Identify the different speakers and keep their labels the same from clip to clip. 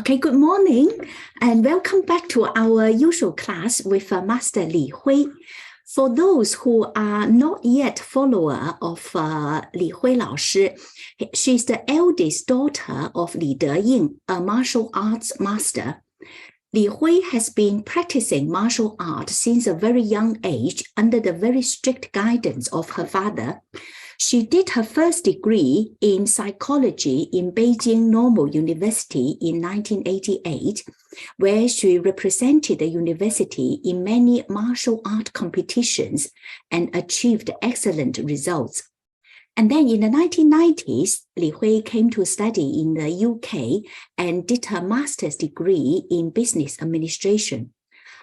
Speaker 1: Okay, good morning and welcome back to our usual class with Master Li Hui. For those who are not yet follower of李晖老师, she's the eldest daughter of Li Deying, a martial arts master. Li Hui has been practicing martial art since a very young age under the very strict guidance of her father. She did her first degree in psychology in Beijing Normal University in 1988, where she represented the university in many martial art competitions and achieved excellent results. And then in the 1990s, Li Hui came to study in the UK and did her master's degree in business administration.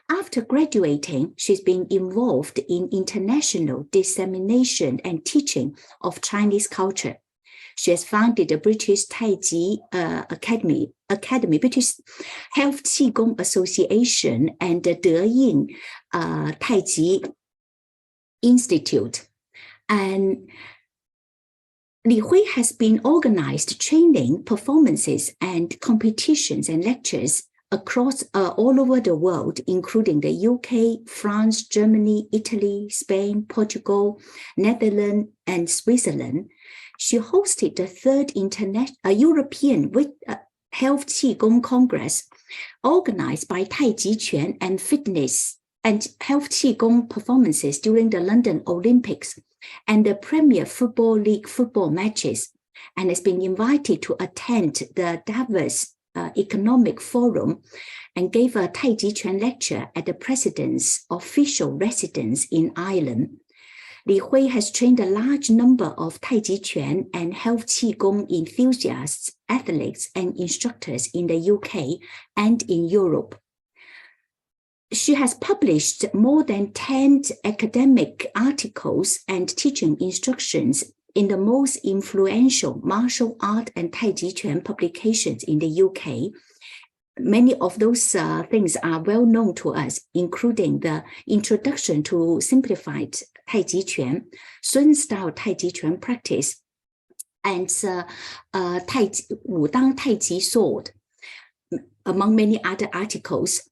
Speaker 1: After graduating, she's been involved in international dissemination and teaching of Chinese culture. She has founded the British Taiji Academy, British Health Qigong Association, and the Deying Taiji Institute. And Li Hui has been organized training, performances, and competitions and lectures across all over the world, including the UK, France, Germany, Italy, Spain, Portugal, Netherlands, and Switzerland. She hosted the third European Health Qigong Congress, organized by Taijiquan and fitness and health Qigong performances during the London Olympics and the Premier Football League football matches, and has been invited to attend the Davos Economic Forum and gave a Taijiquan lecture at the President's official residence in Ireland. Li Hui has trained a large number of Taijiquan and health Qigong enthusiasts, athletes, and instructors in the UK and in Europe. She has published more than 10 academic articles and teaching instructions in the most influential martial art and Taijiquan publications in the UK. Many of those things are well known to us, including the Introduction to Simplified Taijiquan, Sun-style Taijiquan Practice, and Wudang Taiji Sword, among many other articles.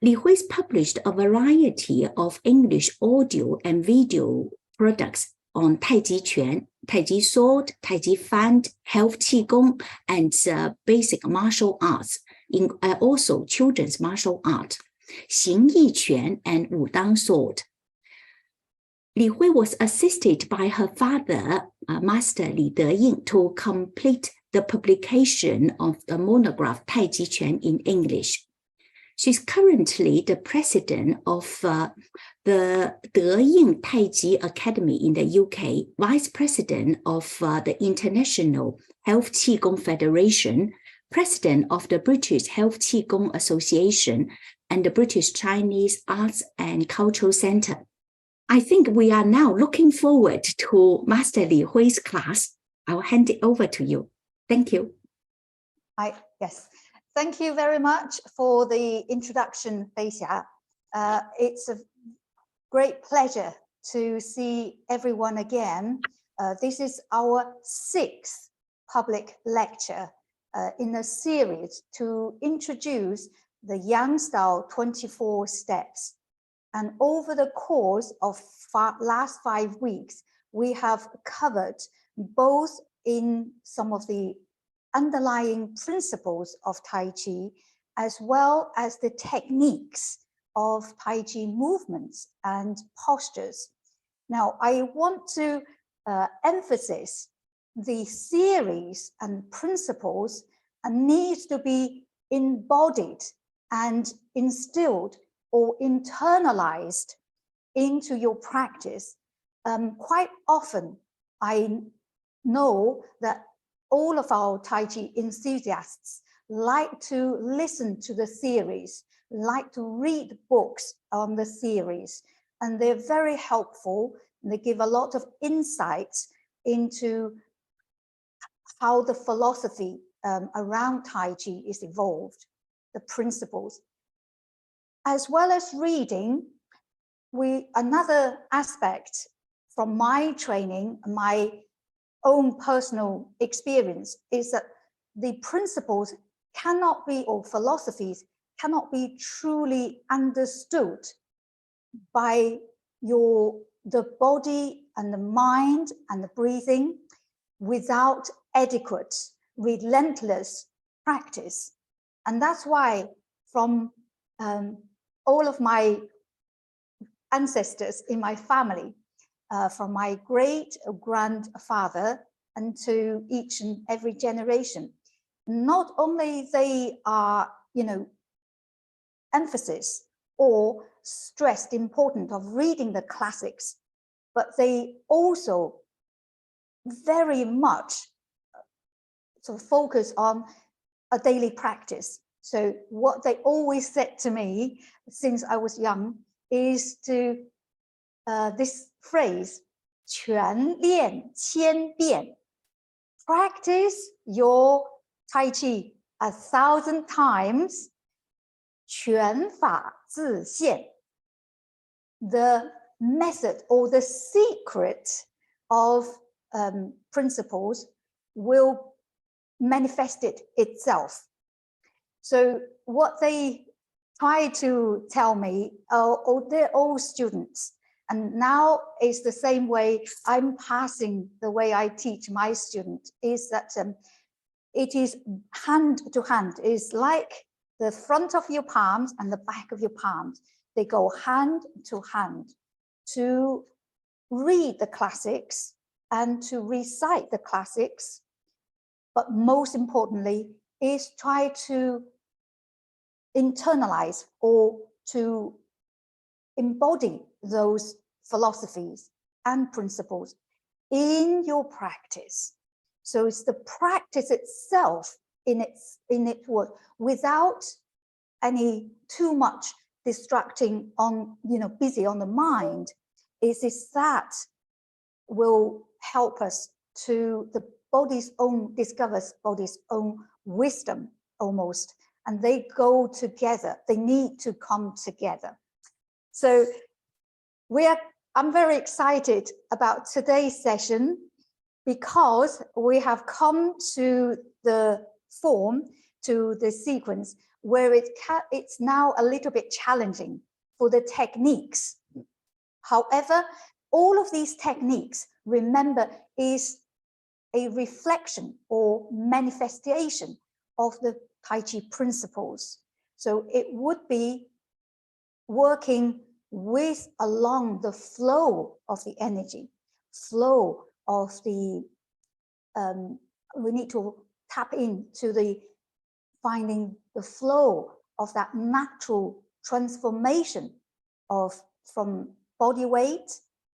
Speaker 1: Li Hui's published a variety of English audio and video products on Taijiquan, Taiji Sword, Taiji Fan, Health Qigong, and basic martial arts, also children's martial art, Xing Yi Quan and Wudang Sword. Li Hui was assisted by her father, Master Li Deying, to complete the publication of the monograph Taijiquan in English. She's currently the president of the Deying Taiji Academy in the UK, vice president of the International Health Qigong Federation, president of the British Health Qigong Association, and the British Chinese Arts and Cultural Center. I think we are now looking forward to Master Li Hui's class. I'll hand it over to you. Thank you.
Speaker 2: Yes. Thank you very much for the introduction, Faye Li. It's a great pleasure to see everyone again. This is our 6th public lecture in a series to introduce the Yang Style 24 steps. And over the course of last 5 weeks, we have covered both in some of the underlying principles of Tai Chi, as well as the techniques of Tai Chi movements and postures. Now, I want to emphasize the theories and principles need to be embodied and instilled or internalized into your practice. Quite often, I know that all of our Tai Chi enthusiasts like to listen to the theories, like to read books on the theories, and they're very helpful. They give a lot of insights into how the philosophy around Tai Chi is evolved, the principles. As well as reading, another aspect from my training, my own personal experience, is that the principles cannot be, or philosophies cannot be truly understood by the body and the mind and the breathing without adequate, relentless practice. And that's why from all of my ancestors in my family, from my great-grandfather and to each and every generation, not only they are, emphasis or stressed importance of reading the classics, but they also very much sort of focus on a daily practice. So what they always said to me since I was young is to this phrase, 全练千遍. Practice your Tai Chi 1,000 times, 拳法自现. The method or the secret of principles will manifest itself. So what they try to tell me, they're all students, and now it's the same way I'm passing the way I teach my students, is that it is hand to hand. It's like the front of your palms and the back of your palms. They go hand to hand to read the classics and to recite the classics. But most importantly is try to internalize or to embody those philosophies and principles in your practice. So it's the practice itself in its work, without any too much distracting on, busy on the mind. Is that will help us to the body's own, discovers body's own wisdom almost, and they go together. They need to come together. So I'm very excited about today's session because we have come to the form, to the sequence where it's now a little bit challenging for the techniques. However, all of these techniques, remember, is a reflection or manifestation of the Tai Chi principles. So it would be working along the flow of the energy, flow of the, we need to tap into the finding the flow of that natural transformation from body weight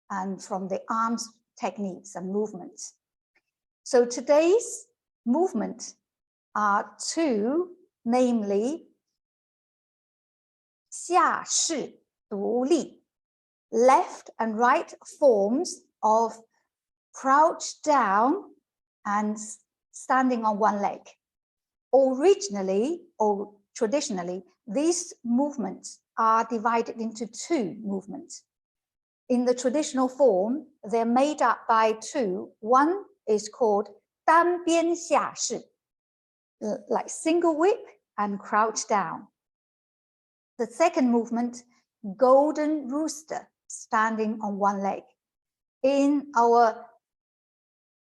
Speaker 2: and from the arms techniques and movements. So today's movement are two, namely 下式独立, left and right forms of crouch down and standing on one leg. Originally or traditionally, these movements are divided into two movements. In the traditional form, they're made up by two. One is called 单边下式, like single whip and crouch down. The second movement, golden rooster, standing on one leg. In our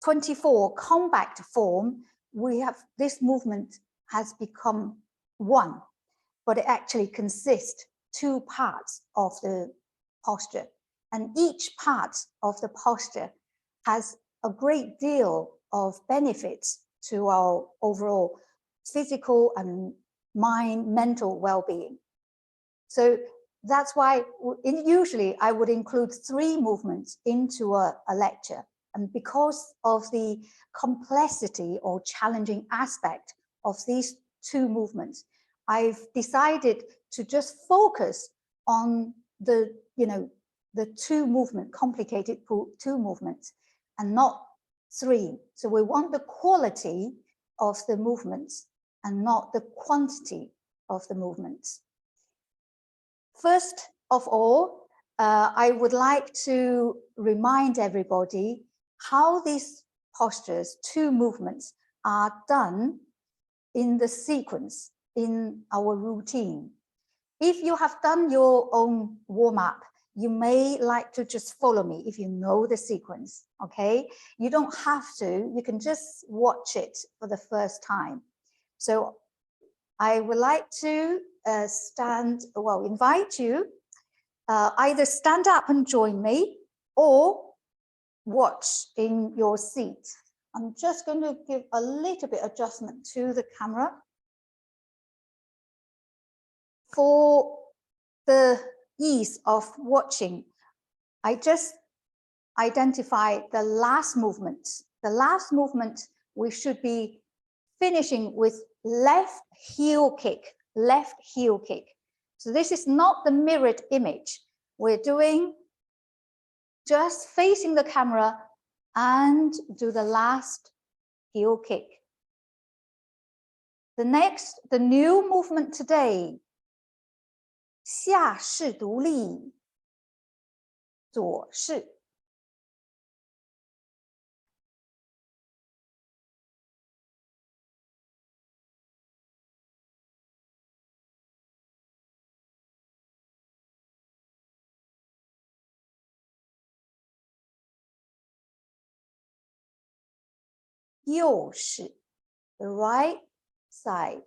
Speaker 2: 24 compact form, we have this movement has become one, but it actually consists two parts of the posture, and each part of the posture has a great deal of benefits to our overall physical and mental well-being. So that's why usually I would include 3 movements into a lecture. And because of the complexity or challenging aspect of these 2 movements, I've decided to just focus on the, the 2 movement, complicated 2 movements, and not 3. So we want the quality of the movements and not the quantity of the movements. First of all, I would like to remind everybody how these postures, 2 movements, are done in the sequence in our routine. If you have done your own warm-up, you may like to just follow me if you know the sequence, okay? You don't have to, you can just watch it for the first time. So I would like to invite you, either stand up and join me or watch in your seat. I'm just going to give a little bit adjustment to the camera. For the ease of watching, I just identified the last movement. The last movement, we should be finishing with left heel kick, left heel kick. So this is not the mirrored image. We're doing just facing the camera and do the last heel kick. The new movement today, 下式独立，左式。右式 the right side.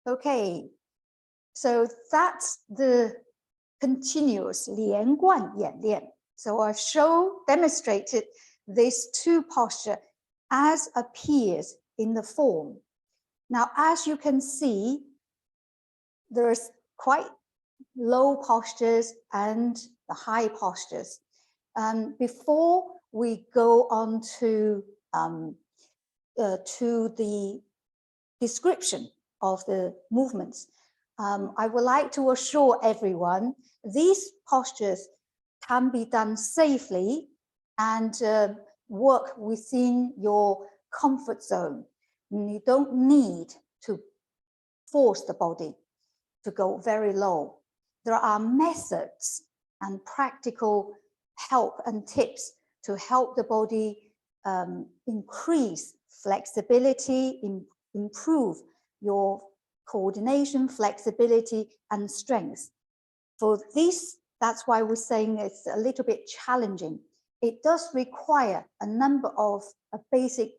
Speaker 2: Okay, so that's the continuous 连贯演练. So I've demonstrated these two postures as appears in the form. Now, as you can see, there's quite low postures and the high postures. Before we go on to the description of the movements, I would like to assure everyone these postures can be done safely and work within your comfort zone. You don't need to force the body to go very low. There are methods and practical help and tips to help the body increase flexibility, improve your coordination, flexibility, and strength. For this, that's why we're saying it's a little bit challenging. It does require a number of basic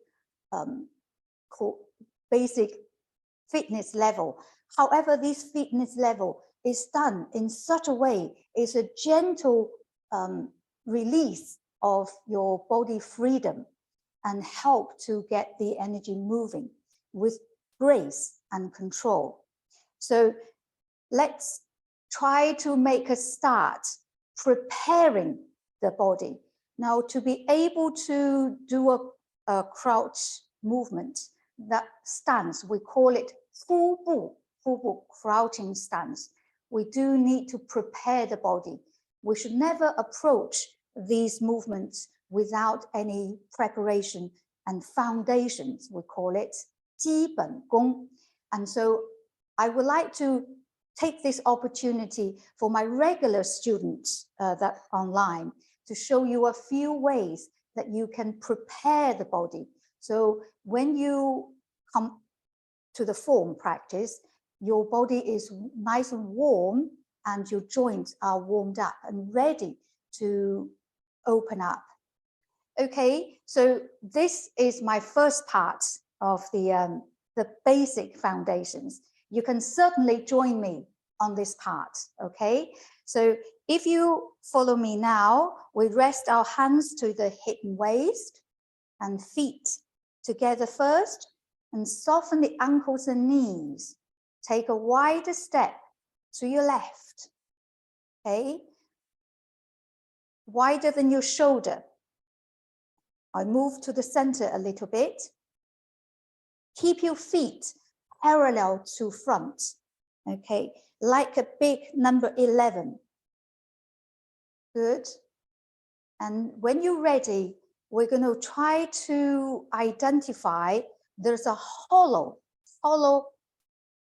Speaker 2: fitness level. However, this fitness level is done in such a way, it's a gentle release of your body freedom and help to get the energy moving with grace and control. So let's try to make a start preparing the body. Now, to be able to do a crouch movement, that stance, we call it 腹部 crouching stance. We do need to prepare the body. We should never approach these movements without any preparation and foundations, we call it 基本功. And so I would like to take this opportunity for my regular students that online to show you a few ways that you can prepare the body. So when you come to the form practice, your body is nice and warm and your joints are warmed up and ready to open up. Okay, so this is my first part of the basic foundations. You can certainly join me on this part, okay? So if you follow me now, we rest our hands to the hip and waist and feet together first and soften the ankles and knees. Take a wider step to your left, okay? Wider than your shoulder. I move to the center a little bit. Keep your feet parallel to front, okay, like a big number 11. Good. And when you're ready, we're going to try to identify there's a hollow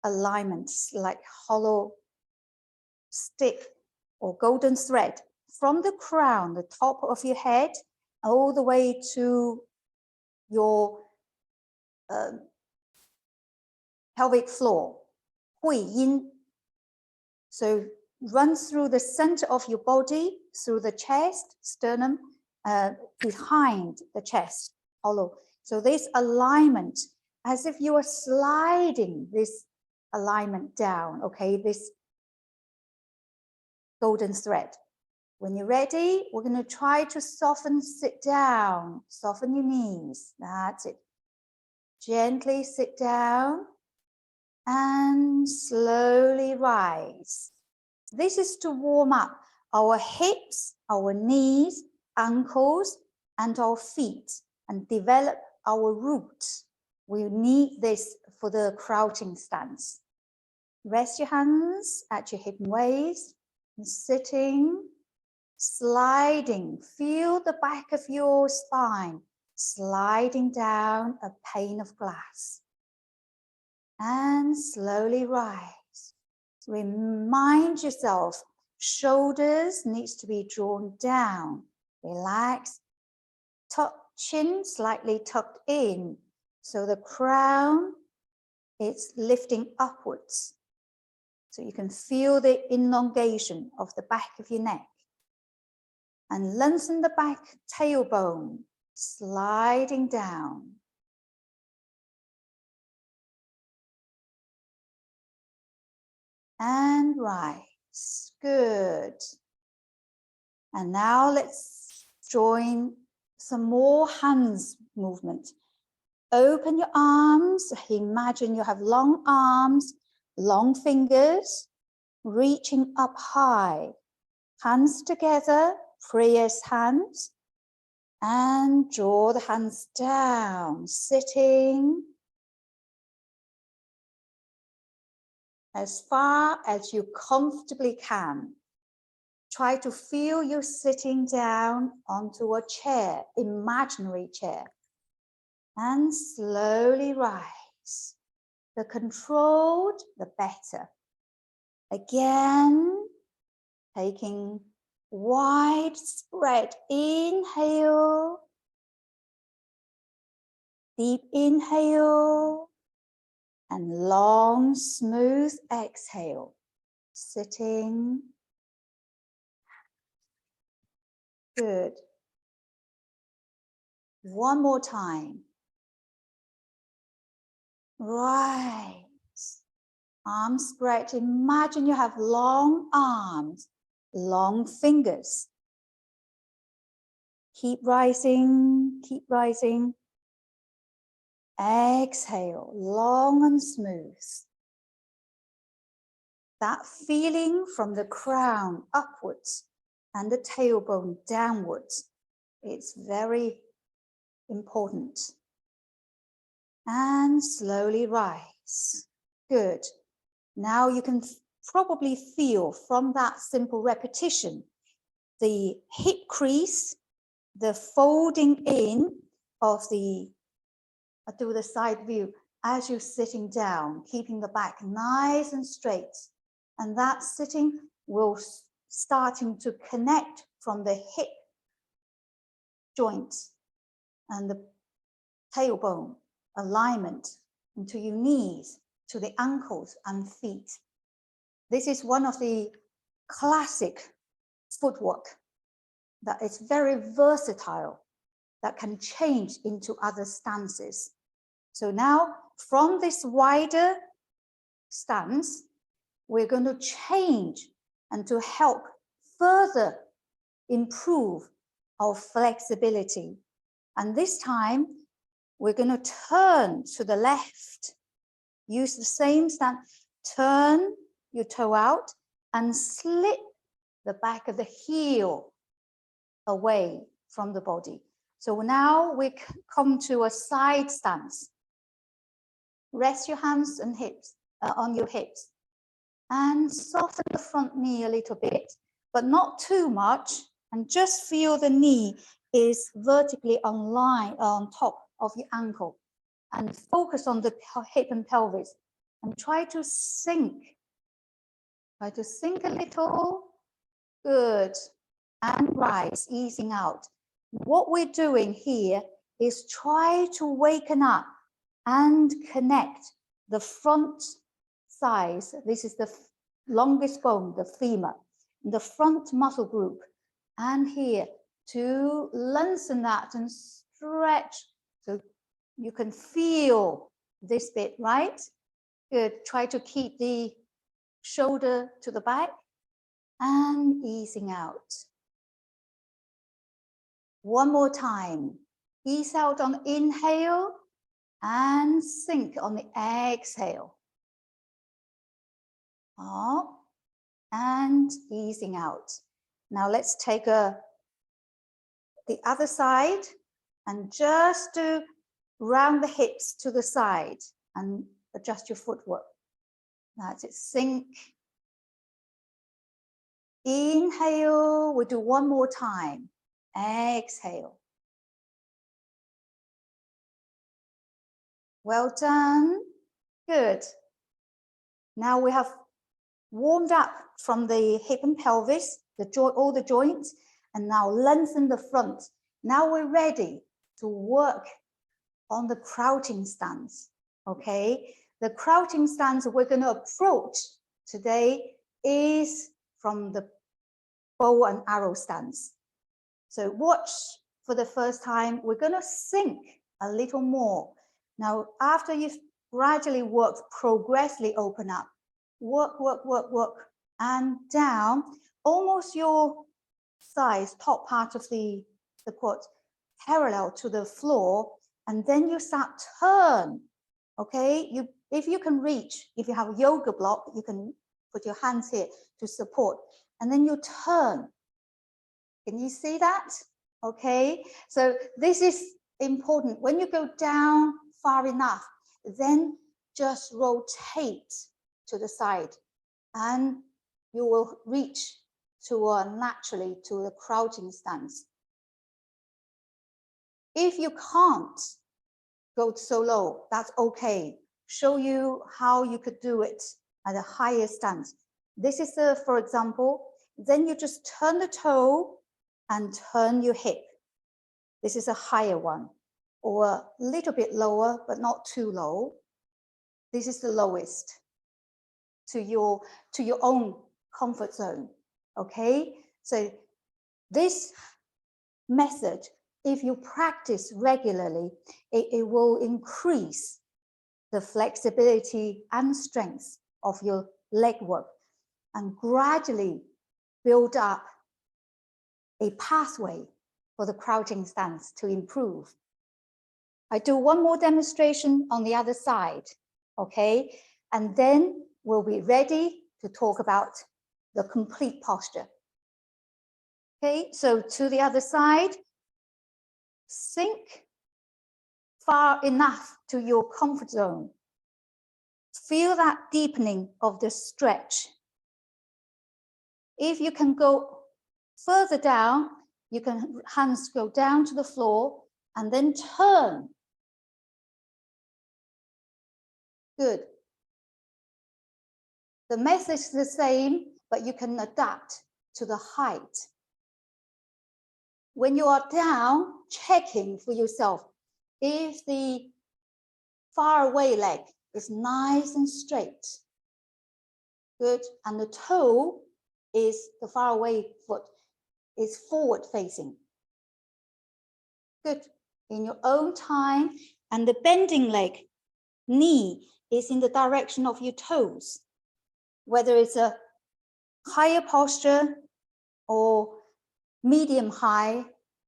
Speaker 2: alignments, like hollow stick or golden thread from the crown, the top of your head, all the way to your pelvic floor, 会阴. So run through the center of your body, through the chest, sternum, behind the chest, hollow. So this alignment, as if you are sliding this alignment down, okay, this golden thread. When you're ready, we're going to try to soften, sit down, soften your knees. That's it. Gently sit down and slowly rise. This is to warm up our hips, our knees, ankles, and our feet, and develop our roots. We need this for the crouching stance. Rest your hands at your hip and waist, and sitting, sliding. Feel the back of your spine sliding down a pane of glass. And slowly rise. Remind yourself, shoulders needs to be drawn down. Relax. Chin slightly tucked in. So the crown, it's lifting upwards. So you can feel the elongation of the back of your neck. And lengthen the back tailbone, sliding down. And rise. Good. And now let's join some more hands movement. Open your arms. Imagine you have long arms, long fingers, reaching up high. Hands together, prayers hands. And draw the hands down, sitting as far as you comfortably can. Try to feel you sitting down onto a chair, imaginary chair, and slowly rise. The controlled, the better. Again, taking widespread inhale, deep inhale, and long, smooth exhale. Sitting. Good. One more time. Rise. Arms spread. Imagine you have long arms, long fingers. Keep rising, keep rising. Exhale, long and smooth. That feeling from the crown upwards and the tailbone downwards, it's very important. And slowly rise. Good. Now you can probably feel from that simple repetition the hip crease, the folding in of the, I'll do the side view as you're sitting down, keeping the back nice and straight. And that sitting will starting to connect from the hip joint and the tailbone alignment into your knees, to the ankles and feet. This is one of the classic footwork that is very versatile, that can change into other stances. So now from this wider stance, we're going to change and to help further improve our flexibility. And this time, we're going to turn to the left. Use the same stance. Turn your toe out and slip the back of the heel away from the body. So now we come to a side stance. Rest your hands and hips on your hips and soften the front knee a little bit, but not too much, and just feel the knee is vertically on top of your ankle, and focus on the hip and pelvis and try to sink. Try to sink a little. Good. And rise, easing out. What we're doing here is try to waken up and connect the front thighs. This is the longest bone, the femur, the front muscle group. And here to lengthen that and stretch. So you can feel this bit, right? Good. Try to keep the shoulder to the back and easing out. One more time. Ease out on inhale and sink on the exhale. Up and easing out. Now let's take the other side and just do round the hips to the side and adjust your footwork. That's it. Sink. Inhale. We do one more time. Exhale. Well done. Good. Now we have warmed up from the hip and pelvis, all the joints, and now lengthen the front. Now we're ready to work on the crouching stance. Okay, the crouching stance we're going to approach today is from the bow and arrow stance. So watch for the first time. We're going to sink a little more. Now, after you've gradually worked, progressively open up. Work, work, work, work, and down. Almost your thighs, top part of the quad, parallel to the floor. And then you start turn. Okay, if you can reach, if you have a yoga block, you can put your hands here to support. And then you turn. Can you see that? Okay, so this is important. When you go down far enough, then just rotate to the side and you will reach to naturally to the crouching stance. If you can't go so low, that's okay. Show you how you could do it at a higher stance. This is for example, then you just turn the toe and turn your hip. This is a higher one, or a little bit lower, but not too low. This is the lowest to your own comfort zone. Okay, so this method, if you practice regularly, it will increase the flexibility and strength of your leg work and gradually build up a pathway for the crouching stance to improve. I do one more demonstration on the other side, okay? And then we'll be ready to talk about the complete posture. Okay, so to the other side, sink far enough to your comfort zone. Feel that deepening of the stretch. If you can go further down, you can hands go down to the floor and then turn. Good. The method is the same, but you can adapt to the height. When you are down, checking for yourself if the far away leg is nice and straight. Good. And the toe is the far away foot is forward facing. Good. In your own time, and the bending leg, knee is in the direction of your toes. Whether it's a higher posture or medium high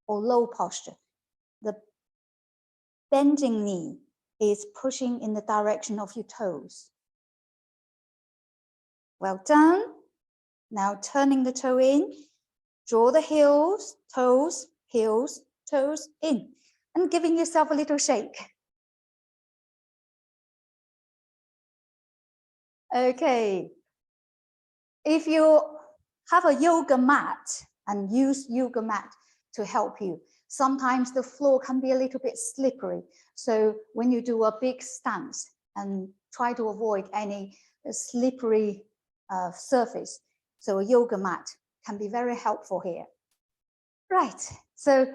Speaker 2: or low posture, the bending knee is pushing in the direction of your toes. Well done. Now turning the toe in, draw the heels, toes, heels toes in, and giving yourself a little shake. Okay. If you have a yoga mat and use yoga mat to help you, sometimes the floor can be a little bit slippery. So when you do a big stance and try to avoid any slippery surface, so a yoga mat can be very helpful here. Right, so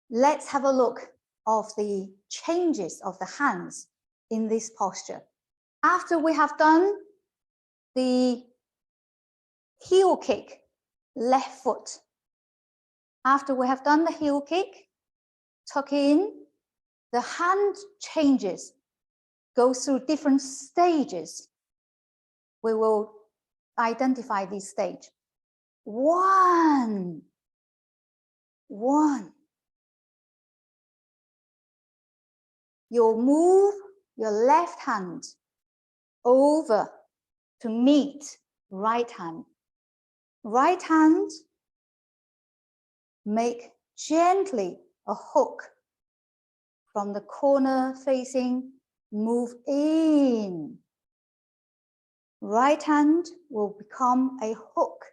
Speaker 2: let's have a look of the changes of the hands in this posture. After we have done the heel kick, left foot. After we have done the heel kick, tuck in, the hand changes, go through different stages. We will identify this stage. One. You'll move your left hand over to meet right hand. Right hand, make gently a hook from the corner facing, move in. Right hand will become a hook.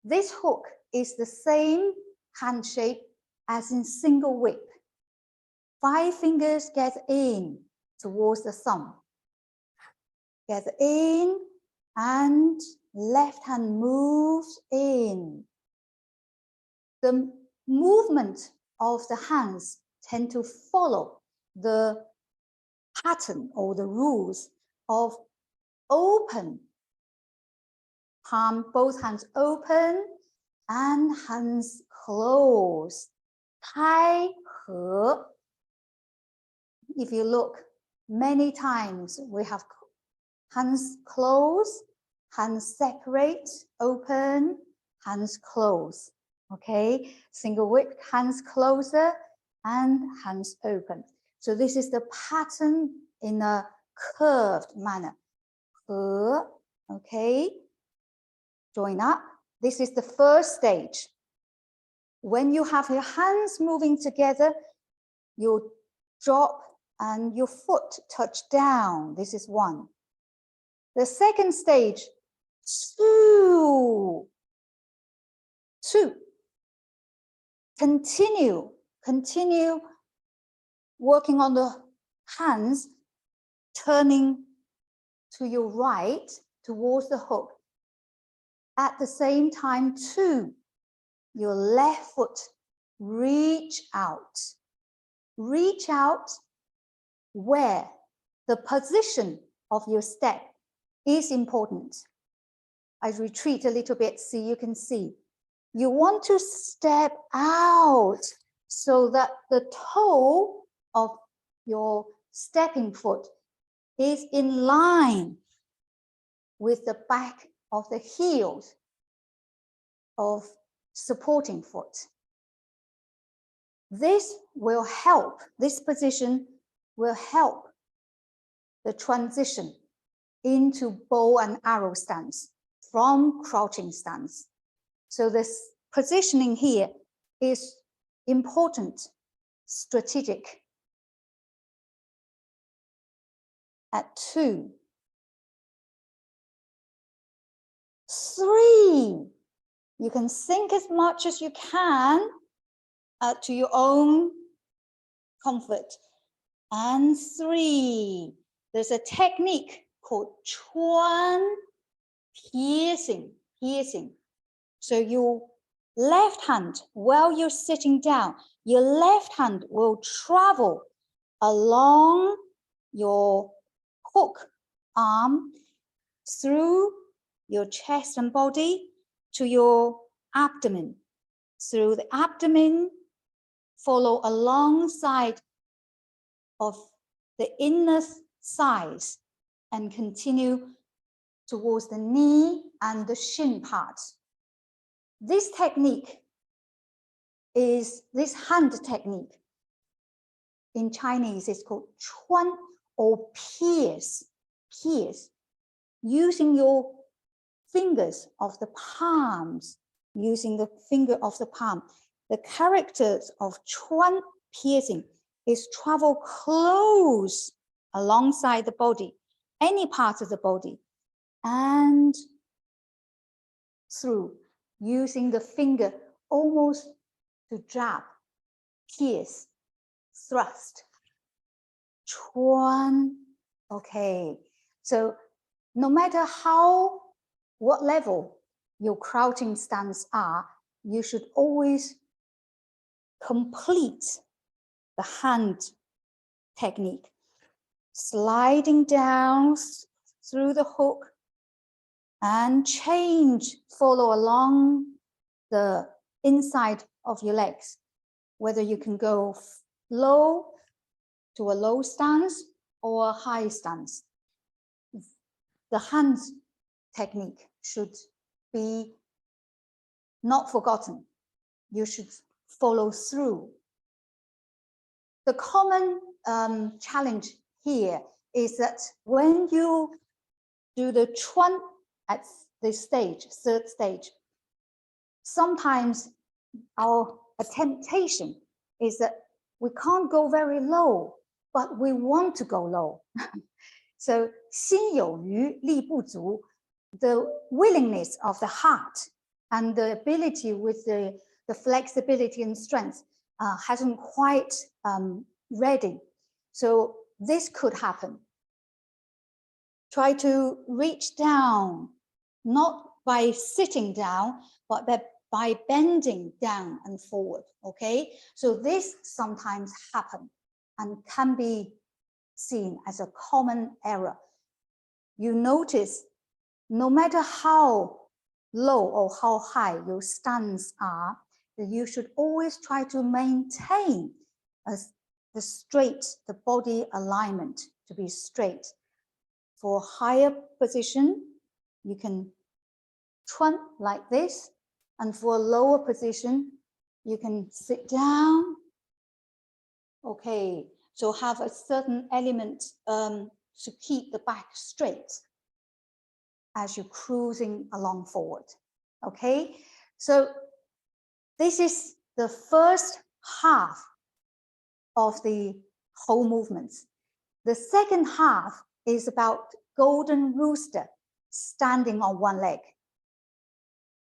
Speaker 2: This hook is the same hand shape as in single whip. 5 fingers get in towards the thumb. Get in and left hand moves in. The movement of the hands tend to follow the pattern or the rules of open. Palm, both hands open and hands close. 开合. If you look, many times we have hands close, hands separate, open, hands close. Okay, single whip, hands closer and hands open. So this is the pattern in a curved manner. 合, okay, join up. This is the first stage. When you have your hands moving together, you drop and your foot touch down. This is 1. The second stage, 2. Continue working on the hands, turning to your right towards the hook. At the same time, 2, your left foot, reach out. Reach out where the position of your step is important. I retreat a little bit so you can see. You want to step out so that the toe of your stepping foot is in line with the back of the heels of supporting foot. This will help, this position will help the transition into bow and arrow stance from crouching stance. So this positioning here is important, strategic. At 2, 3, you can sink as much as you can to your own comfort. And 3, there's a technique called 穿, piercing. So your left hand, while you're sitting down, your left hand will travel along your hook arm through your chest and body to your abdomen. Through the abdomen, follow alongside of the inner thighs and continue towards the knee and the shin parts. This technique is, this hand technique in Chinese is called 穿 or pierce. Using your fingers of the palms, using the finger of the palm. The characters of chuan piercing is travel close alongside the body, any part of the body, and through, using the finger almost to jab, pierce, thrust. Chuan. Okay, so no matter what level your crouching stance are, you should always complete the hand technique, sliding down through the hook and change, follow along the inside of your legs, whether you can go low to a low stance or a high stance. The hand technique should be not forgotten. You should follow through. The common challenge here is that when you do the chuan at this stage, third stage, sometimes our temptation is that we can't go very low, but we want to go low. So 心有余力不足, the willingness of the heart and the ability with the flexibility and strength hasn't quite ready. So this could happen. Try to reach down, not by sitting down, but by bending down and forward, okay? So this sometimes happens and can be seen as a common error. You notice, no matter how low or how high your stance are, that you should always try to maintain the body alignment to be straight. For higher position, you can chuan like this, and for a lower position, you can sit down. Okay, so have a certain element to keep the back straight as you're cruising along forward. Okay, so this is the first half of the whole movements. The second half is about golden rooster, standing on one leg.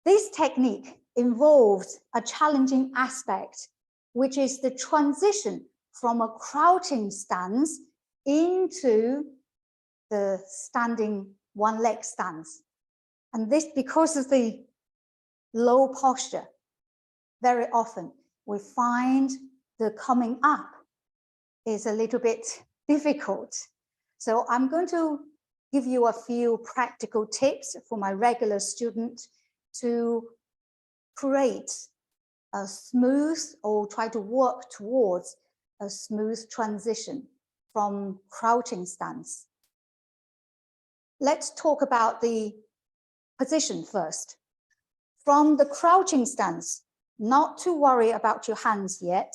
Speaker 2: This technique involves a challenging aspect, which is the transition from a crouching stance into the standing one leg stance. And this, because of the low posture, very often we find the coming up is a little bit difficult. So I'm going to give you a few practical tips for my regular student to create a smooth, or try to work towards a smooth transition from crouching stance. Let's talk about the position first. From the crouching stance, not to worry about your hands yet,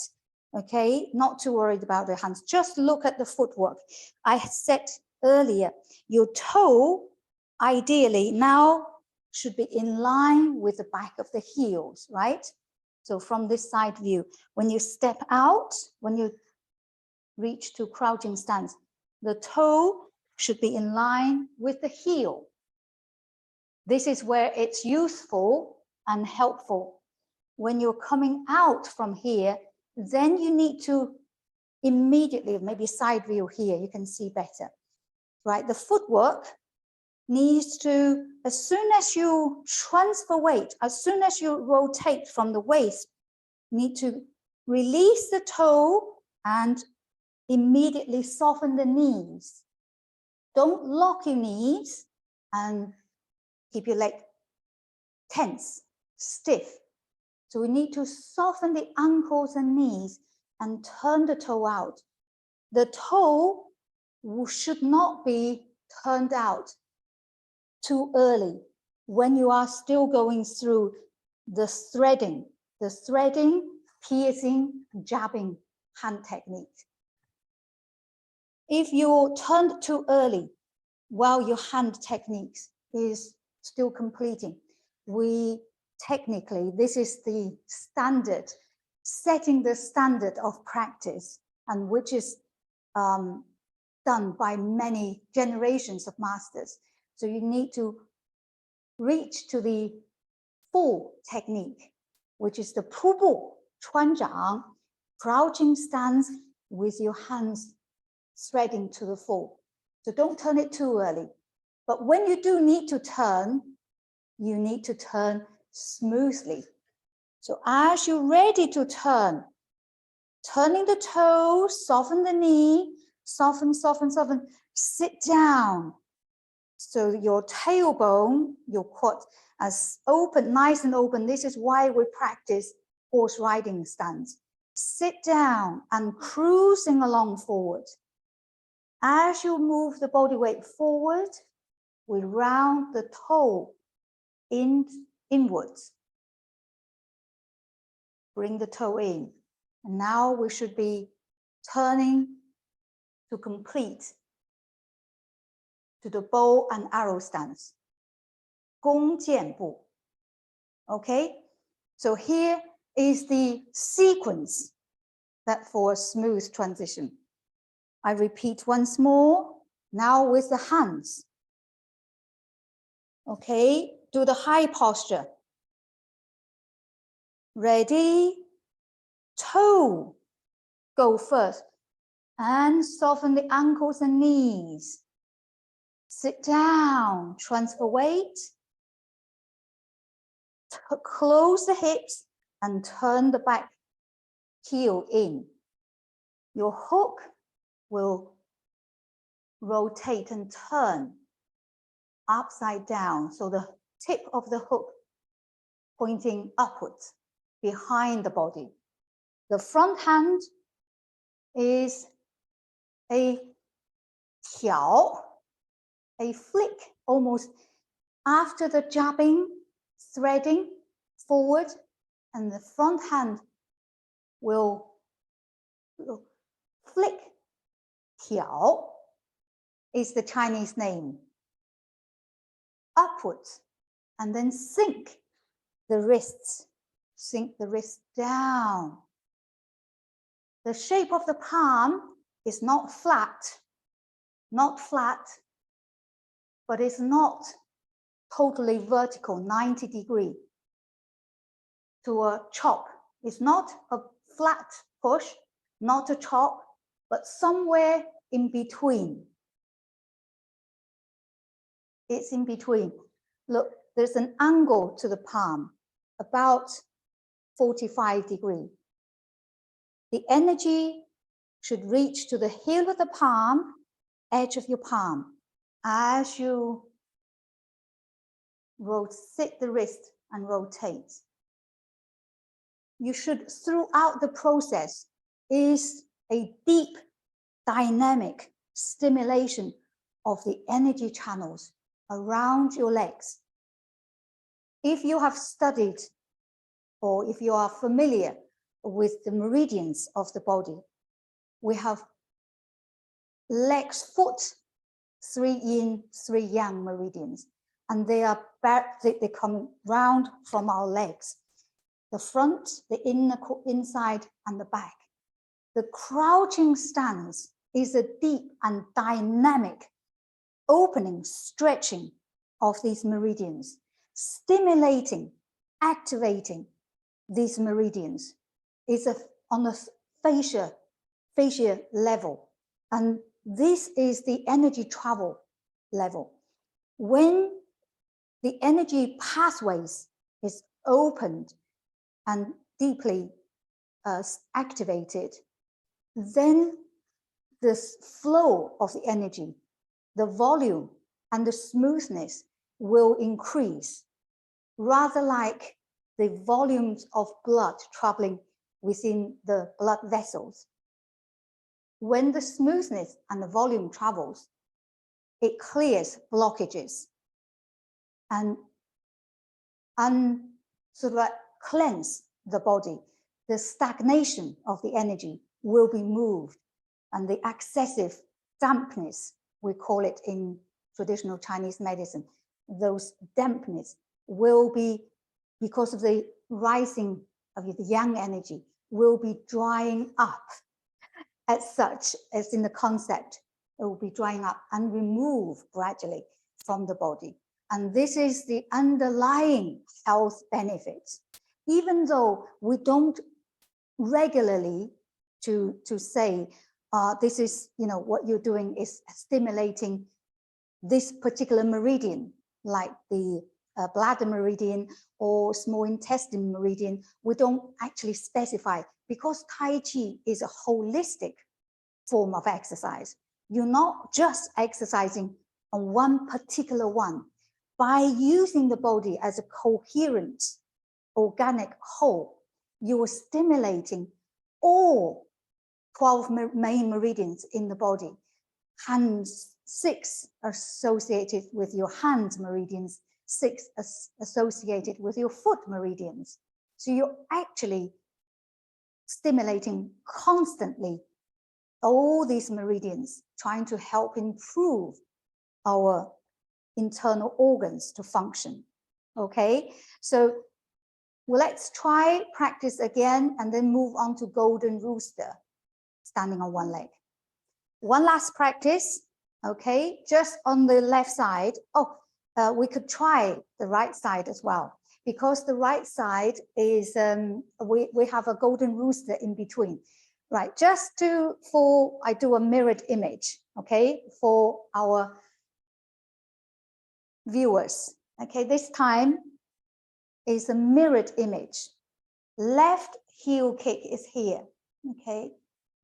Speaker 2: okay? Not too worried about the hands, just look at the footwork. I said earlier, your toe ideally now should be in line with the back of the heels, right? So from this side view, when you step out, when you reach to crouching stance, the toe should be in line with the heel. This is where it's useful and helpful. When you're coming out from here, then you need to immediately, maybe side view here, you can see better, right? The footwork needs to, as soon as you transfer weight, as soon as you rotate from the waist, need to release the toe and immediately soften the knees. Don't lock your knees and keep your leg tense, stiff. So we need to soften the ankles and knees and turn the toe out. The toe should not be turned out too early when you are still going through the threading, piercing, jabbing hand technique. If you turned too early while your hand techniques is still completing, technically, this is the standard setting the standard of practice, and which is done by many generations of masters. So you need to reach to the full technique, which is the 瀑布穿掌, crouching stance with your hands threading to the full. So don't turn it too early. But when you do need to turn, you need to turn smoothly. So as you're ready to turn, turning the toes, soften the knee, soften, soften, soften, sit down. So your tailbone, your quad, as open, nice and open. This is why we practice horse riding stance. Sit down and cruising along forward. As you move the body weight forward, we round the toe inwards. Bring the toe in. And now we should be turning to complete to the bow and arrow stance. 弓箭步. Okay, so here is the sequence that for a smooth transition. I repeat once more, now with the hands. Okay, do the high posture. Ready, toe, go first, and soften the ankles and knees. Sit down, transfer weight, close the hips and turn the back heel in. Your hook will rotate and turn upside down. So the tip of the hook pointing upwards behind the body. The front hand is a 挑, a flick, almost after the jabbing, threading forward, and the front hand will flick. 挑 is the Chinese name. Upwards, and then sink the wrists down. The shape of the palm is not flat, but it's not totally vertical, 90 degree to a chop. It's not a flat push, not a chop, but somewhere in between. It's in between. Look, there's an angle to the palm, about 45 degrees. The energy should reach to the heel of the palm, edge of your palm. As you sit the wrist and rotate. You should, throughout the process, is a deep, dynamic stimulation of the energy channels around your legs. If you have studied or if you are familiar with the meridians of the body, we have legs, foot, 3 yin, 3 yang meridians, and they come round from our legs. The front, the inside, and the back. The crouching stance is a deep and dynamic opening, stretching of these meridians, stimulating, activating these meridians. It's on a fascia level, and this is the energy travel level. When the energy pathways is opened and deeply activated, then this flow of the energy, the volume and the smoothness will increase, rather like the volumes of blood traveling within the blood vessels. When the smoothness and the volume travels, it clears blockages and sort of like cleanse the body. The stagnation of the energy will be moved, and the excessive dampness, we call it in traditional Chinese medicine, those dampness will be, because of the rising of the yang energy, will be drying up as such as in the concept. It will be drying up and remove gradually from the body. And this is the underlying health benefits. Even though we don't regularly to say, this is, what you're doing is stimulating this particular meridian, like the bladder meridian or small intestine meridian. We don't actually specify, because Tai Chi is a holistic form of exercise. You're not just exercising on one particular one. By using the body as a coherent, organic whole, you are stimulating all 12 main meridians in the body. Hands, 6 associated with your hand meridians, 6 associated with your foot meridians. So you're actually stimulating constantly all these meridians, trying to help improve our internal organs to function. Okay, so let's try practice again and then move on to golden rooster, standing on one leg. One last practice, okay, just on the left side. We could try the right side as well, because the right side is, we have a golden rooster in between. Right, I do a mirrored image, okay, for our viewers. Okay, this time is a mirrored image. Left heel kick is here, okay,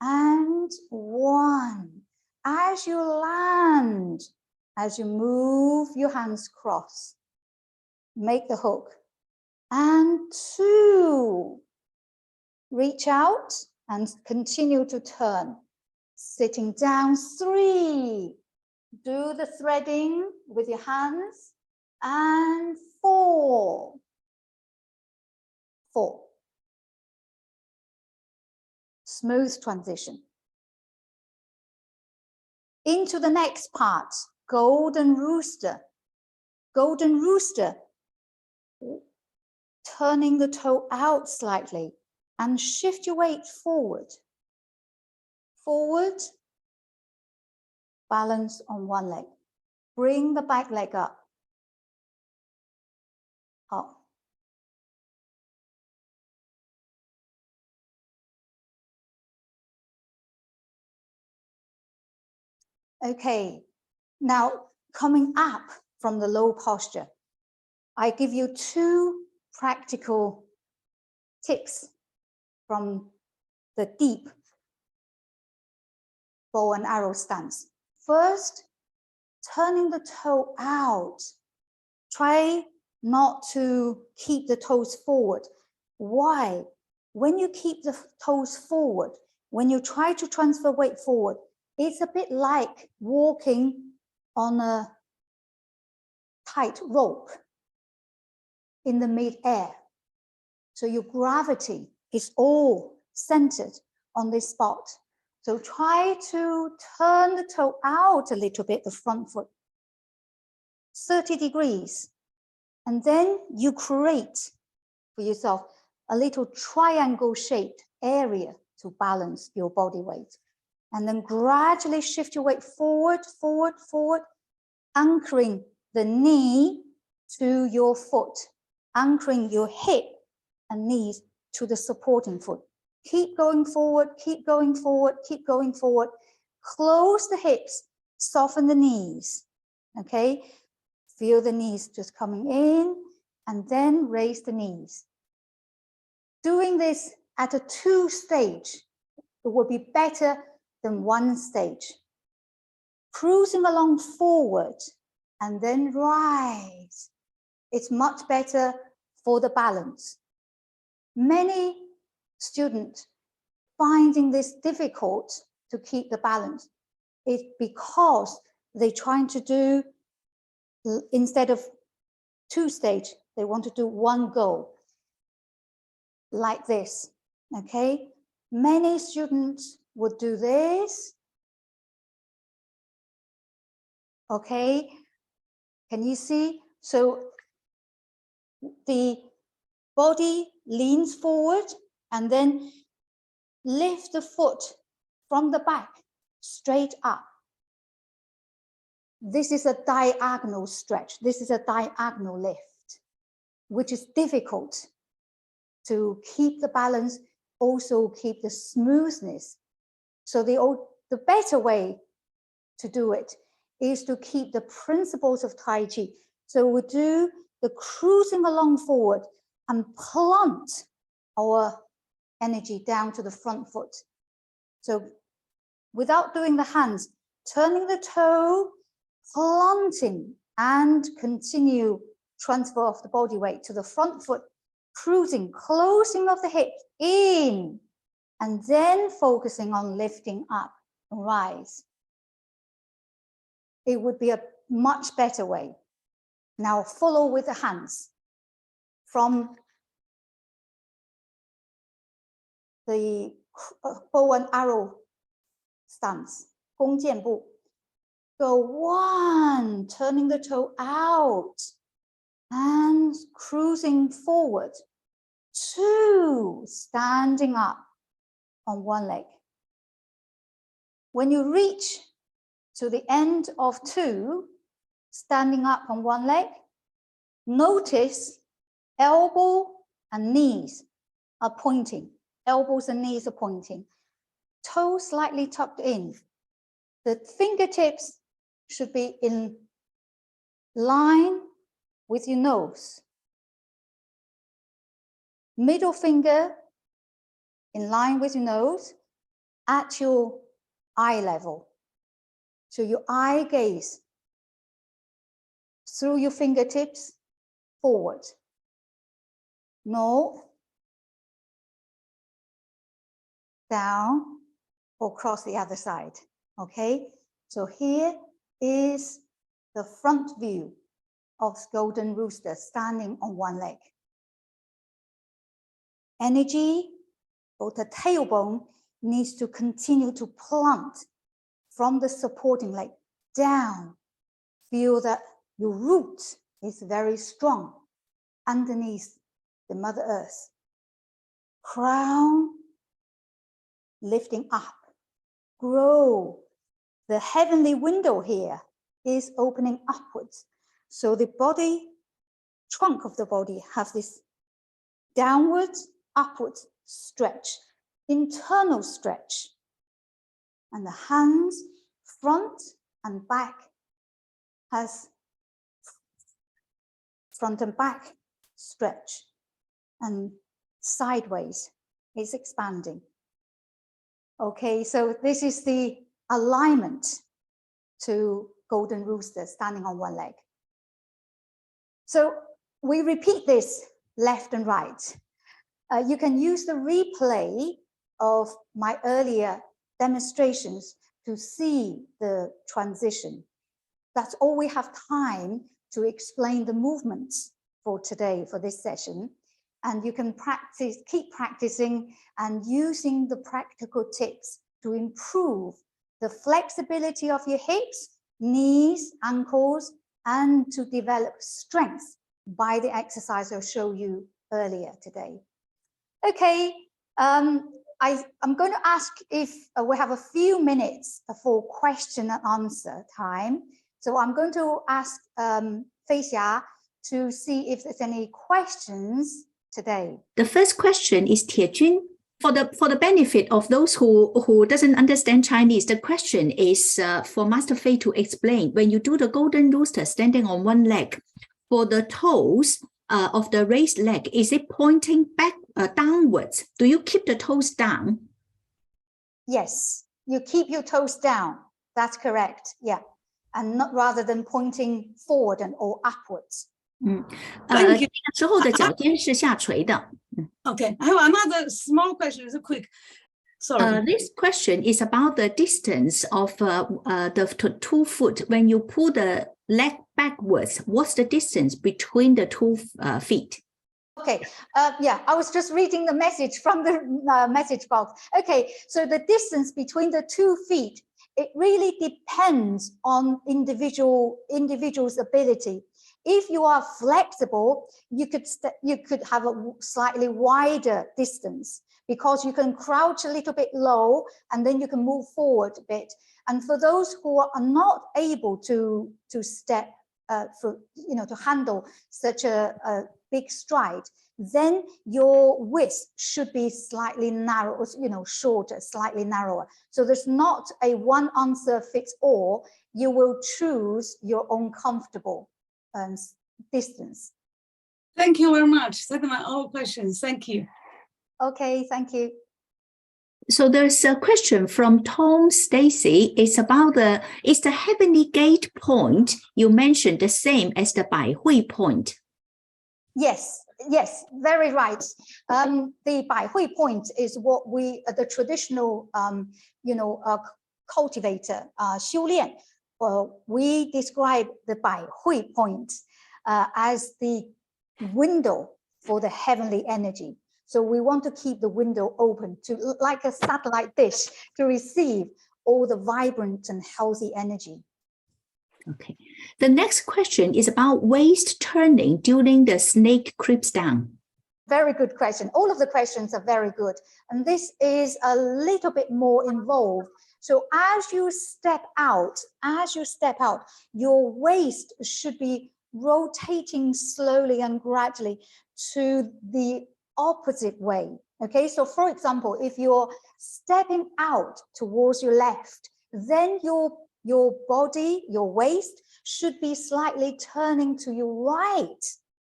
Speaker 2: and 1. As you land, as you move your hands cross, make the hook, and 2. Reach out and continue to turn. Sitting down, 3. Do the threading with your hands, and 4. Smooth transition. Into the next part, golden rooster. Golden rooster, turning the toe out slightly and shift your weight forward. Forward, balance on one leg. Bring the back leg up. Up. Okay, now coming up from the low posture, I give you 2 practical tips from the deep bow and arrow stance. First, turning the toe out. Try not to keep the toes forward. Why? When you keep the toes forward, when you try to transfer weight forward, it's a bit like walking on a tight rope in the mid-air. So your gravity is all centered on this spot. So try to turn the toe out a little bit, the front foot, 30 degrees. And then you create for yourself a little triangle shaped area to balance your body weight. And then gradually shift your weight forward, forward, forward, anchoring the knee to your foot, anchoring your hip and knees to the supporting foot. Keep going forward, keep going forward, keep going forward. Close the hips, soften the knees, okay? Feel the knees just coming in and then raise the knees. Doing this at a 2 stage, it would be better than 1 stage. Cruising along forward and then rise. It's much better for the balance. Many students finding this difficult to keep the balance is because they're trying to do, instead of 2 stage, they want to do 1 go, like this, okay? Many students would do this, okay? Can you see? So the body leans forward and then lift the foot from the back straight up. This is a diagonal stretch. This is a diagonal lift, which is difficult to keep the balance, also keep the smoothness. So the better way to do it is to keep the principles of Tai Chi. So we do the cruising along forward and plant our energy down to the front foot. So without doing the hands, turning the toe, planting, and continue transfer of the body weight to the front foot, cruising, closing of the hips in, and then focusing on lifting up and rise. It would be a much better way. Now follow with the hands from the bow and arrow stance, 弓箭步. Go 1, turning the toe out and cruising forward. 2, standing up on one leg. When you reach to the end of 2, standing up on one leg, notice elbow and knees are pointing. Elbows and knees are pointing. Toes slightly tucked in. The fingertips should be in line with your nose. Middle finger in line with your nose at your eye level. So your eye gaze through your fingertips forward. No. Down or cross the other side. Okay, so here is the front view of Golden Rooster standing on one leg. Energy, both the tailbone needs to continue to plant from the supporting leg down. Feel that your root is very strong underneath the Mother Earth. Crown, lifting up, grow. The heavenly window here is opening upwards. So the body, trunk of the body has this downwards, upwards stretch, internal stretch. And the hands, front and back, has front and back stretch. And sideways is expanding. Okay, so this is the alignment to Golden Rooster standing on one leg. So we repeat this left and right. You can use the replay of my earlier demonstrations to see the transition. That's all we have time to explain the movements for today, for this session. And you can practice, keep practicing and using the practical tips to improve the flexibility of your hips, knees, ankles, and to develop strength by the exercise I'll show you earlier today. Okay, I'm going to ask if we have a few minutes for question and answer time. So I'm going to ask Faye Li to see if there's any questions today.
Speaker 1: The first question is Tiejun. For the benefit of those who doesn't understand Chinese, the question is for Master Faye to explain. When you do the Golden Rooster standing on one leg, for the toes of the raised leg, is it pointing back downwards? Do you keep the toes down?
Speaker 2: Yes, you keep your toes down. That's correct. Yeah, and not rather than pointing forward and or upwards.
Speaker 3: Thank you.
Speaker 1: 之后的脚尖是下垂的。
Speaker 3: Okay, I have another small question. It's quick. Sorry.
Speaker 1: This question is about the distance of the 2 foot. When you pull the leg backwards, what's the distance between the 2 feet?
Speaker 2: Okay, yeah, I was just reading the message from the message box. Okay, so the distance between the 2 feet, it really depends on individual's ability. If you are flexible, you could have a slightly wider distance because you can crouch a little bit low and then you can move forward a bit. And for those who are not able to step, to handle such a big stride, then your width should be slightly narrow, shorter, slightly narrower. So there's not a one answer fits all. You will choose your own comfortable distance.
Speaker 3: Thank you very much. That's my all questions. Thank you.
Speaker 2: Okay, thank you.
Speaker 1: So there's a question from Tom Stacy. It's about is the heavenly gate point you mentioned the same as the Bai Hui point?
Speaker 2: Yes, very right. The Bai Hui point is what the traditional, cultivator, 修炼. We describe the Bai Hui point as the window for the heavenly energy. So we want to keep the window open like a satellite dish to receive all the vibrant and healthy energy.
Speaker 1: Okay. The next question is about waist turning during the snake creeps down.
Speaker 2: Very good question. All of the questions are very good. And this is a little bit more involved. So as you step out, your waist should be rotating slowly and gradually to the opposite way. Okay, so for example, if you're stepping out towards your left, then your body, your waist should be slightly turning to your right.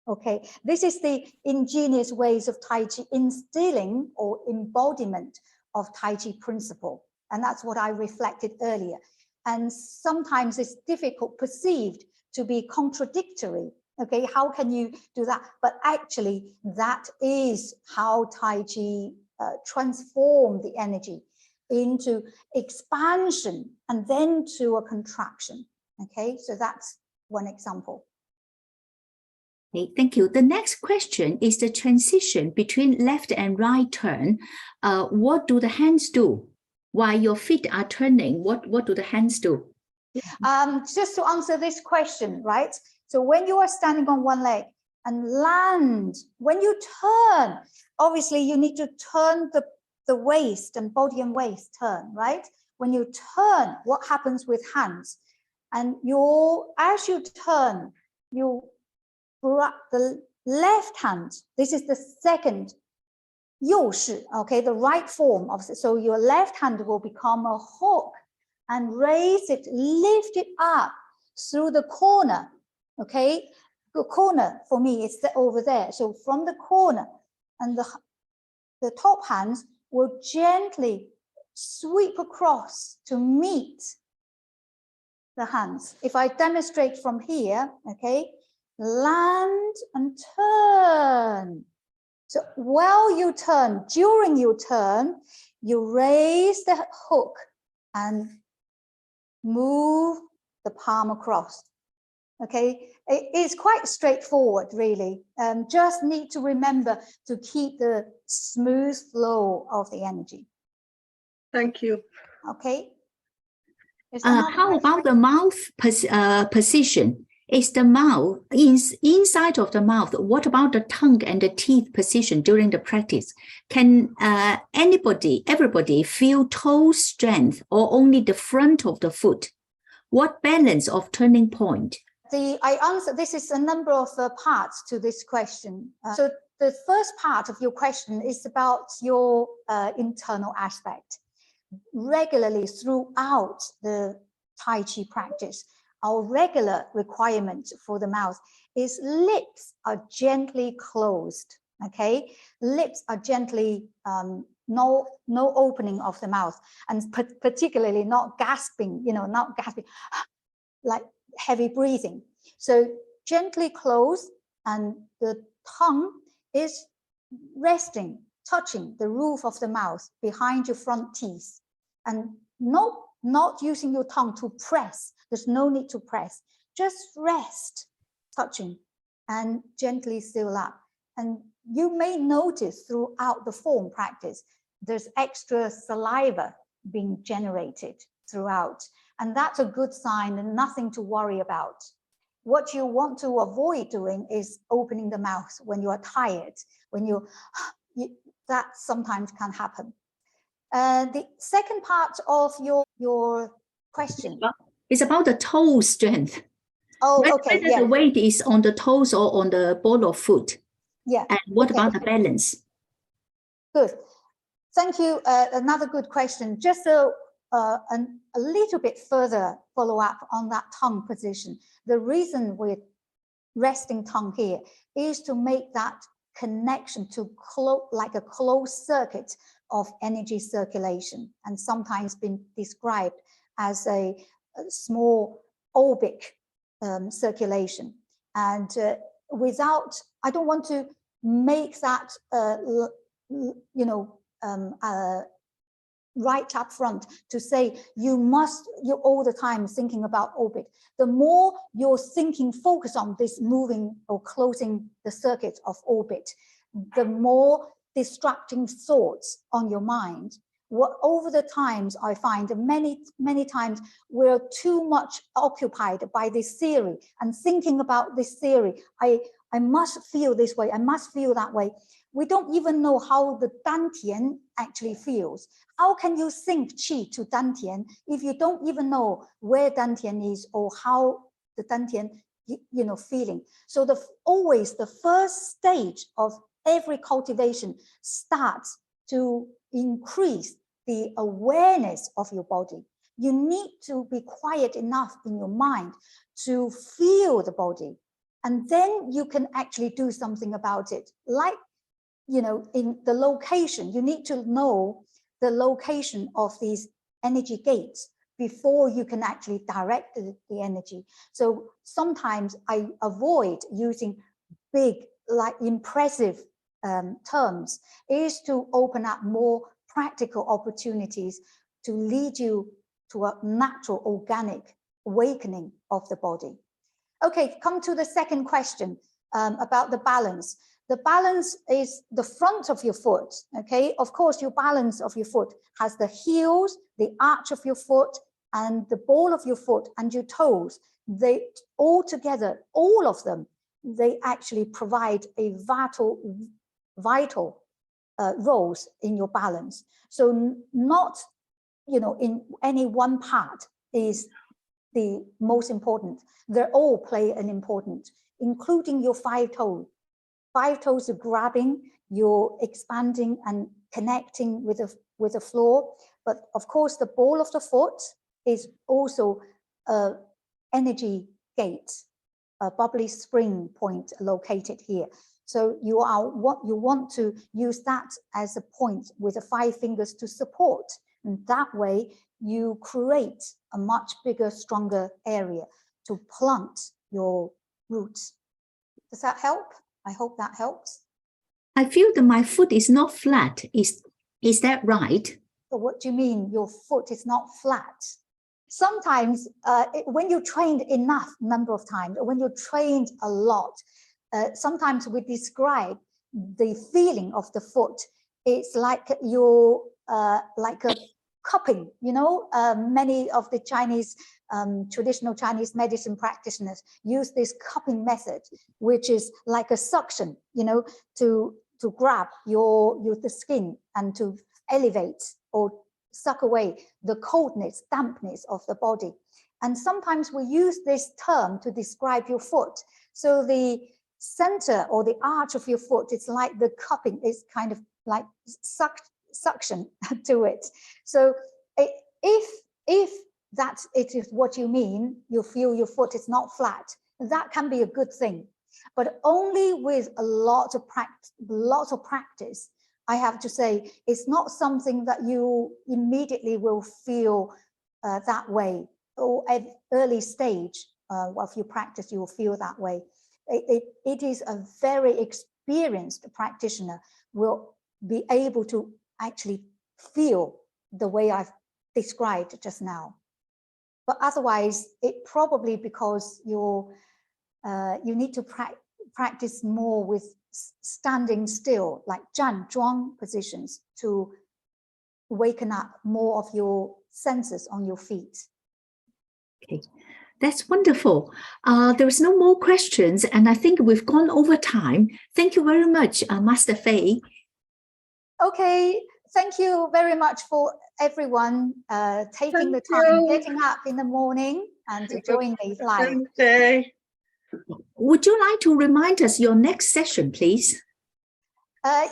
Speaker 2: Okay, this is the ingenious ways of Tai Chi instilling or embodiment of Tai Chi principle. And that's what I reflected earlier. And sometimes it's difficult, perceived to be contradictory. Okay, how can you do that? But actually, that is how Tai Chi transform the energy into expansion and then to a contraction. Okay, so that's one example.
Speaker 1: Okay, thank you. The next question is the transition between left and right turn. What do the hands do? While your feet are turning, what do the hands do?
Speaker 2: Just to answer this question, right? So when you are standing on one leg and land, when you turn, obviously you need to turn the waist and body and waist turn, right? When you turn, what happens with hands? And as you turn, the left hand, this is the second 右式, okay, the right form of it. So your left hand will become a hook and raise it, lift it up through the corner. Okay, the corner for me is over there. So from the corner, and the top hands will gently sweep across to meet the hands. If I demonstrate from here, okay, land and turn. So while you turn, during your turn, you raise the hook and move the palm across. Okay, it's quite straightforward, really. Just need to remember to keep the smooth flow of the energy.
Speaker 3: Thank you.
Speaker 2: Okay.
Speaker 1: How about the mouth position? Is the mouth inside of the mouth? What about the tongue and the teeth position during the practice? Can everybody feel toe strength or only the front of the foot? What balance of turning point?
Speaker 2: This is a number of parts to this question. So the first part of your question is about your internal aspect. Regularly throughout the Tai Chi practice, our regular requirement for the mouth is lips are gently closed. Okay, lips are gently no opening of the mouth, and particularly not gasping. Not gasping like heavy breathing. So gently closed, and the tongue is resting, touching the roof of the mouth behind your front teeth, and not using your tongue to press. There's no need to press. Just rest, touching, and gently seal up. And you may notice throughout the form practice, there's extra saliva being generated throughout. And that's a good sign and nothing to worry about. What you want to avoid doing is opening the mouth when you are tired, when that sometimes can happen. The second part of your question
Speaker 1: is about the toe strength.
Speaker 2: Oh, okay.
Speaker 1: Whether the weight is on the toes or on the ball of foot.
Speaker 2: Yeah.
Speaker 1: And what about the balance?
Speaker 2: Good. Thank you. Another good question. Just a little bit further follow up on that tongue position. The reason we're resting tongue here is to make that connection to like a closed circuit of energy circulation, and sometimes been described as a small oblique circulation. And without, I don't want to make that, right up front to say you're all the time thinking about orbit. The more you're thinking, focus on this moving or closing the circuit of orbit, the more distracting thoughts on your mind. Over the times, I find many times we're too much occupied by this theory and thinking about this theory. I must feel this way, I must feel that way. We don't even know how the dantian actually feels. How can you sync qi to dantian if you don't even know where dantian is or how the dantian, feeling? So always the first stage of every cultivation starts to increase the awareness of your body. You need to be quiet enough in your mind to feel the body, and then you can actually do something about it. Like, in the location, you need to know the location of these energy gates before you can actually direct the energy. So sometimes I avoid using big, like impressive terms, is to open up more practical opportunities to lead you to a natural organic awakening of the body. Okay, come to the second question about the balance. The balance is the front of your foot, okay? Of course, your balance of your foot has the heels, the arch of your foot, and the ball of your foot and your toes. They all together, all of them, they actually provide a vital roles in your balance. So not, in any one part is the most important. They all play an important, including your 5 toes. 5 toes are grabbing, you're expanding and connecting with the floor. But of course, the ball of the foot is also an energy gate, a bubbly spring point located here. So you want to use that as a point with the 5 fingers to support. And that way you create a much bigger, stronger area to plant your roots. Does that help? I hope that helps.
Speaker 1: I feel that my foot is not flat. Is that right?
Speaker 2: So what do you mean your foot is not flat? Sometimes when you trained enough number of times, when you're trained a lot, sometimes we describe the feeling of the foot. It's like you're like a cupping, many of the Chinese, traditional Chinese medicine practitioners use this cupping method, which is like a suction, to grab the skin and to elevate or suck away the coldness, dampness of the body. And sometimes we use this term to describe your foot. So the center or the arch of your foot, it's like the cupping is kind of like suction to it. So if that it is what you mean, you feel your foot is not flat, that can be a good thing, but only with a lot of practice. I have to say, it's not something that you immediately will feel that way, or at early stage of your practice you will feel that way. It is a very experienced practitioner will be able to actually feel the way I've described just now. But otherwise, it probably because you need to practice more with standing still, like zhan zhuang positions, to waken up more of your senses on your feet.
Speaker 1: Okay, that's wonderful. There's no more questions, and I think we've gone over time. Thank you very much, Master Faye.
Speaker 2: Okay, thank you very much for everyone taking the time, getting up in the morning and to join me live.
Speaker 1: Would you like to remind us your next session, please?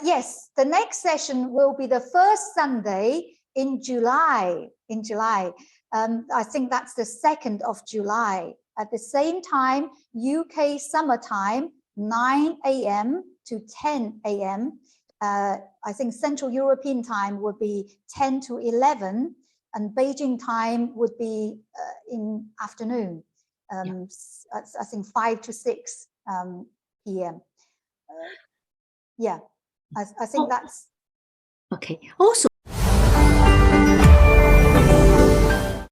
Speaker 2: Yes, the next session will be the first Sunday in July. I think that's the 2nd of July. At the same time, UK summertime, 9 a.m. to 10 a.m. I think Central European time would be 10 to 11, and Beijing time would be in afternoon. I think 5 to 6 p.m. Yeah, I think that's
Speaker 1: Okay. Also,